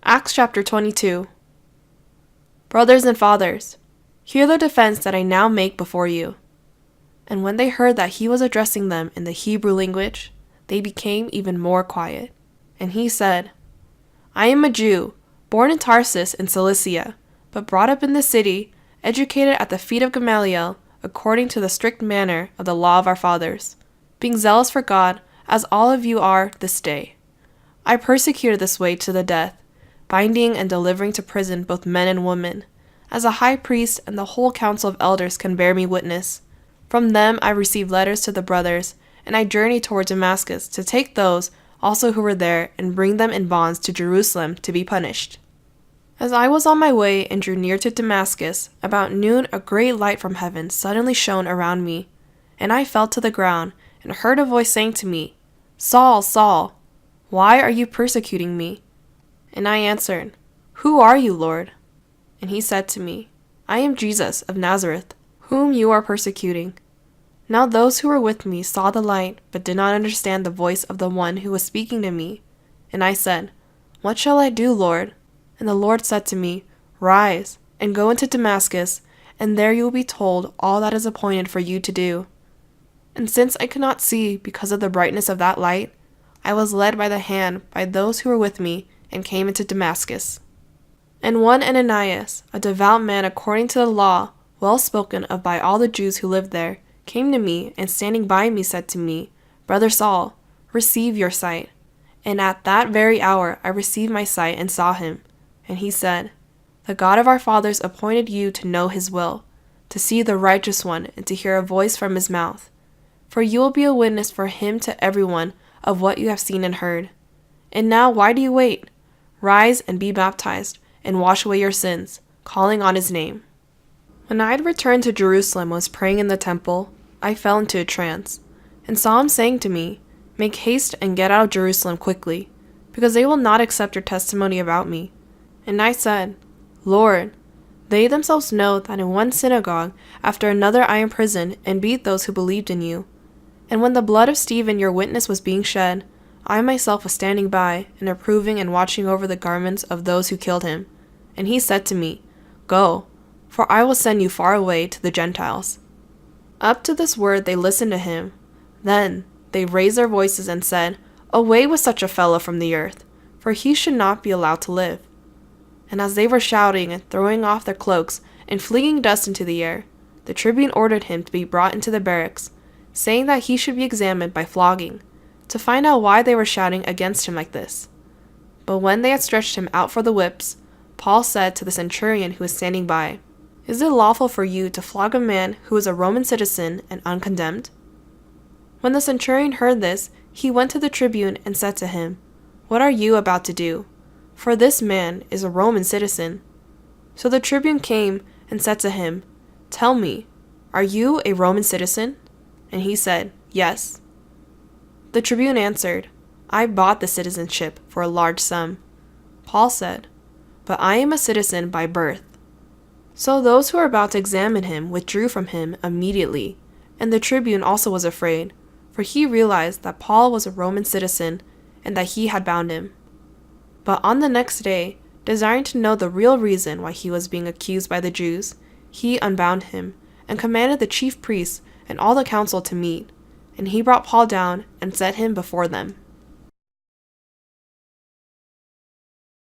Acts chapter 22. Brothers and fathers, hear the defense that I now make before you. And when they heard that he was addressing them in the Hebrew language, they became even more quiet. And he said, I am a Jew, born in Tarsus in Cilicia, but brought up in the city, educated at the feet of Gamaliel, according to the strict manner of the law of our fathers, being zealous for God, as all of you are this day. I persecuted this way to the death, binding and delivering to prison both men and women, as a high priest and the whole council of elders can bear me witness. From them I received letters to the brothers, and I journeyed toward Damascus to take those also who were there and bring them in bonds to Jerusalem to be punished. As I was on my way and drew near to Damascus, about noon a great light from heaven suddenly shone around me, and I fell to the ground and heard a voice saying to me, Saul, Saul, why are you persecuting me? And I answered, Who are you, Lord? And he said to me, I am Jesus of Nazareth, whom you are persecuting. Now those who were with me saw the light, but did not understand the voice of the one who was speaking to me. And I said, What shall I do, Lord? And the Lord said to me, Rise, and go into Damascus, and there you will be told all that is appointed for you to do. And since I could not see because of the brightness of that light, I was led by the hand by those who were with me, and came into Damascus. And one Ananias, a devout man according to the law, well spoken of by all the Jews who lived there, came to me, and standing by me said to me, Brother Saul, receive your sight. And at that very hour I received my sight and saw him. And he said, The God of our fathers appointed you to know his will, to see the righteous one, and to hear a voice from his mouth. For you will be a witness for him to everyone of what you have seen and heard. And now why do you wait? Rise and be baptized, and wash away your sins, calling on his name. When I had returned to Jerusalem and was praying in the temple, I fell into a trance, and saw him saying to me, Make haste and get out of Jerusalem quickly, because they will not accept your testimony about me. And I said, Lord, they themselves know that in one synagogue after another I imprisoned and beat those who believed in you. And when the blood of Stephen your witness was being shed, I myself was standing by, and approving and watching over the garments of those who killed him. And he said to me, Go, for I will send you far away to the Gentiles. Up to this word they listened to him. Then they raised their voices and said, Away with such a fellow from the earth, for he should not be allowed to live. And as they were shouting and throwing off their cloaks and flinging dust into the air, the tribune ordered him to be brought into the barracks, saying that he should be examined by flogging, to find out why they were shouting against him like this. But when they had stretched him out for the whips, Paul said to the centurion who was standing by, Is it lawful for you to flog a man who is a Roman citizen and uncondemned? When the centurion heard this, he went to the tribune and said to him, What are you about to do? For this man is a Roman citizen. So the tribune came and said to him, Tell me, are you a Roman citizen? And he said, Yes. The tribune answered, I bought the citizenship for a large sum. Paul said, But I am a citizen by birth. So those who were about to examine him withdrew from him immediately, and the tribune also was afraid, for he realized that Paul was a Roman citizen and that he had bound him. But on the next day, desiring to know the real reason why he was being accused by the Jews, he unbound him, and commanded the chief priests and all the council to meet, and he brought Paul down and set him before them.